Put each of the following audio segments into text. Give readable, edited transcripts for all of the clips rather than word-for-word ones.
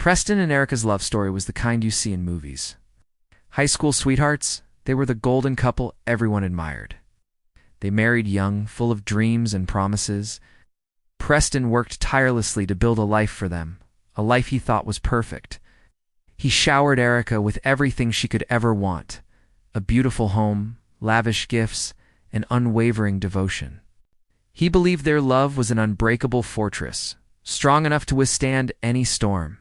Preston and Erica's love story was the kind you see in movies. High school sweethearts, they were the golden couple everyone admired. They married young, full of dreams and promises. Preston worked tirelessly to build a life for them, a life he thought was perfect. He showered Erica with everything she could ever want: a beautiful home, lavish gifts, and unwavering devotion. He believed their love was an unbreakable fortress, strong enough to withstand any storm.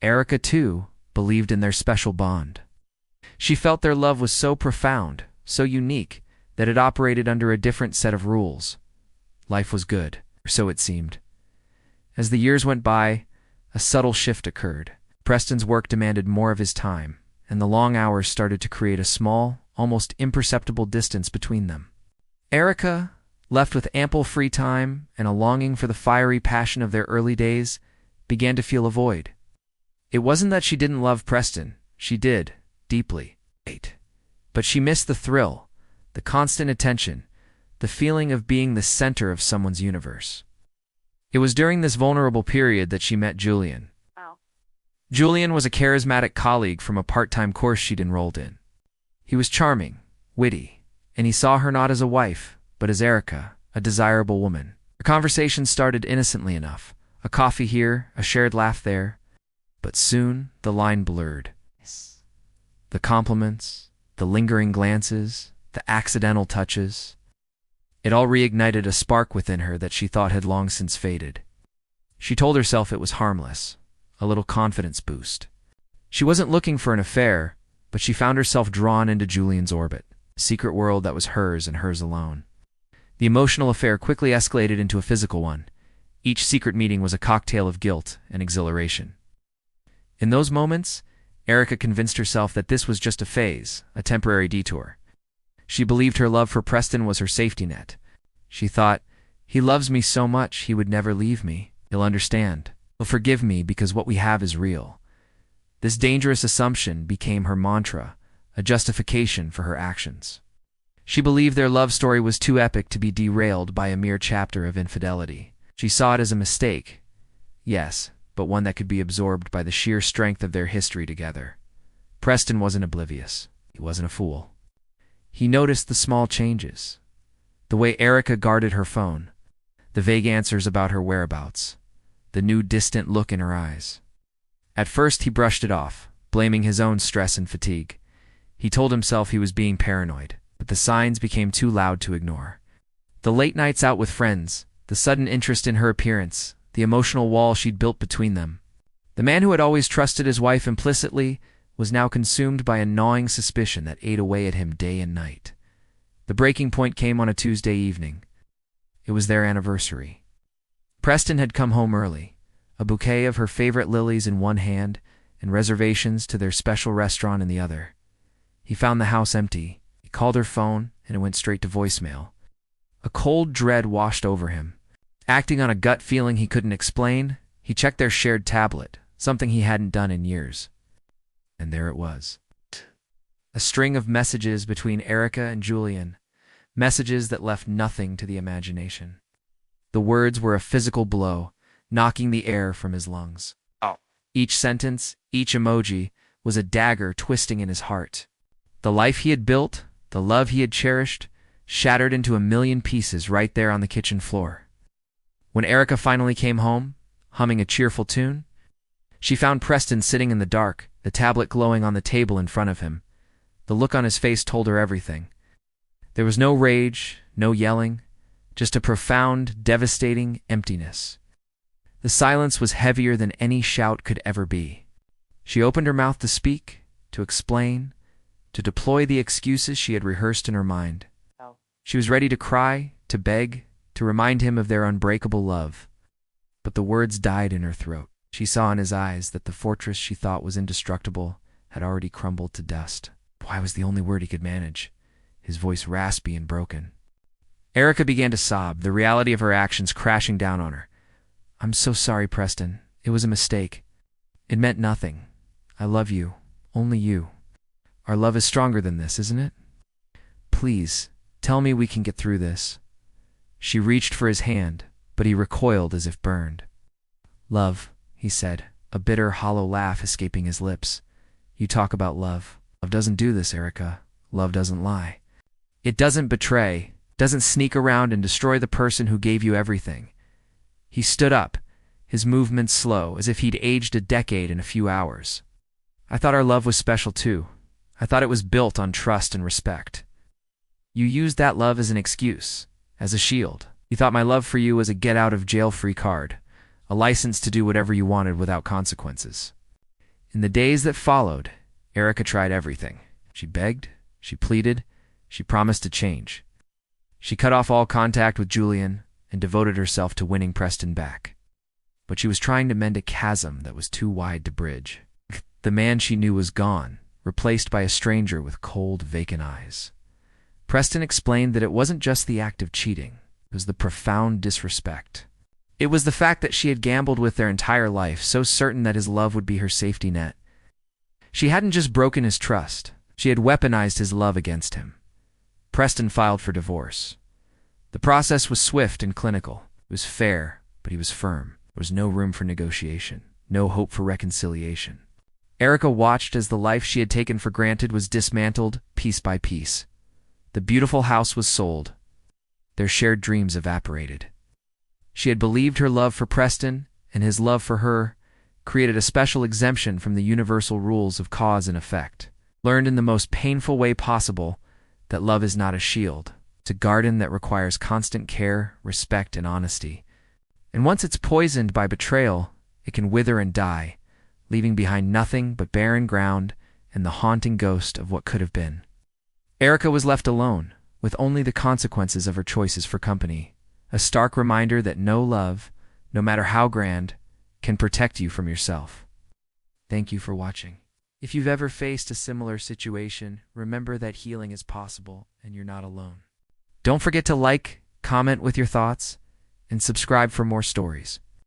Erica, too, believed in their special bond. She felt their love was so profound, so unique, that it operated under a different set of rules. Life was good, or so it seemed. As the years went by, a subtle shift occurred. Preston's work demanded more of his time, and the long hours started to create a small, almost imperceptible distance between them. Erica, left with ample free time and a longing for the fiery passion of their early days, began to feel a void. It wasn't that she didn't love Preston. She did, deeply. But she missed the thrill, the constant attention, the feeling of being the center of someone's universe. It was during this vulnerable period that she met Julian. Julian was a charismatic colleague from a part-time course she'd enrolled in. He was charming, witty, and he saw her not as a wife, but as Erica, a desirable woman. Their conversation started innocently enough, a coffee here, a shared laugh there, but soon the line blurred. The compliments, the lingering glances, the accidental touches. It all reignited a spark within her that she thought had long since faded. She told herself it was harmless, a little confidence boost. She wasn't looking for an affair, but she found herself drawn into Julian's orbit, a secret world that was hers and hers alone. The emotional affair quickly escalated into a physical one. Each secret meeting was a cocktail of guilt and exhilaration. In those moments, Erica convinced herself that this was just a phase, a temporary detour. She believed her love for Preston was her safety net. She thought, "He loves me so much, he would never leave me. He'll understand. He'll forgive me because what we have is real." This dangerous assumption became her mantra, a justification for her actions. She believed their love story was too epic to be derailed by a mere chapter of infidelity. She saw it as a mistake, yes, but one that could be absorbed by the sheer strength of their history together. Preston wasn't oblivious. He wasn't a fool. He noticed the small changes. The way Erica guarded her phone, the vague answers about her whereabouts, the new distant look in her eyes. At first he brushed it off, blaming his own stress and fatigue. He told himself he was being paranoid, but the signs became too loud to ignore. The late nights out with friends, the sudden interest in her appearance, the emotional wall she'd built between them. The man who had always trusted his wife implicitly was now consumed by a gnawing suspicion that ate away at him day and night. The breaking point came on a Tuesday evening. It was their anniversary. Preston had come home early, a bouquet of her favorite lilies in one hand and reservations to their special restaurant in the other. He found the house empty. He called her phone, and it went straight to voicemail. A cold dread washed over him. Acting on a gut feeling he couldn't explain, he checked their shared tablet, something he hadn't done in years. And there it was. A string of messages between Erica and Julian, messages that left nothing to the imagination. The words were a physical blow, knocking the air from his lungs. Each sentence, each emoji, was a dagger twisting in his heart. The life he had built, the love he had cherished, shattered into a million pieces right there on the kitchen floor. When Erica finally came home, humming a cheerful tune, she found Preston sitting in the dark, the tablet glowing on the table in front of him. The look on his face told her everything. There was no rage, no yelling, just a profound, devastating emptiness. The silence was heavier than any shout could ever be. She opened her mouth to speak, to explain, to deploy the excuses she had rehearsed in her mind. She was ready to cry, to beg, to remind him of their unbreakable love. But the words died in her throat. She saw in his eyes that the fortress she thought was indestructible had already crumbled to dust. Why was the only word he could manage, his voice raspy and broken. Erica began to sob, the reality of her actions crashing down on her. "I'm so sorry, Preston. It was a mistake. It meant nothing. I love you. Only you. Our love is stronger than this, isn't it? Please, tell me we can get through this." She reached for his hand, but he recoiled as if burned. "Love," he said, a bitter, hollow laugh escaping his lips. You talk about love. Love doesn't do this, Erica. Love doesn't lie. It doesn't betray, doesn't sneak around and destroy the person who gave you everything. He stood up, his movements slow, as if he'd aged a decade in a few hours. I thought our love was special too. I thought it was built on trust and respect. You used that love as an excuse, as a shield. You thought my love for you was a get-out-of-jail-free card, a license to do whatever you wanted without consequences. In the days that followed, Erica tried everything. She begged, she pleaded, she promised to change. She cut off all contact with Julian and devoted herself to winning Preston back. But she was trying to mend a chasm that was too wide to bridge. The man she knew was gone, replaced by a stranger with cold, vacant eyes. Preston explained that it wasn't just the act of cheating, it was the profound disrespect. It was the fact that she had gambled with their entire life, so certain that his love would be her safety net. She hadn't just broken his trust, she had weaponized his love against him. Preston filed for divorce. The process was swift and clinical. It was fair, but he was firm. There was no room for negotiation, no hope for reconciliation. Erica watched as the life she had taken for granted was dismantled piece by piece. The beautiful house was sold. Their shared dreams evaporated. She had believed her love for Preston and his love for her created a special exemption from the universal rules of cause and effect. Learned in the most painful way possible that love is not a shield. It's a garden that requires constant care, respect, and honesty. And once it's poisoned by betrayal, it can wither and die, leaving behind nothing but barren ground and the haunting ghost of what could have been. Erica was left alone, with only the consequences of her choices for company, a stark reminder that no love, no matter how grand, can protect you from yourself. Thank you for watching. If you've ever faced a similar situation, remember that healing is possible and you're not alone. Don't forget to like, comment with your thoughts, and subscribe for more stories.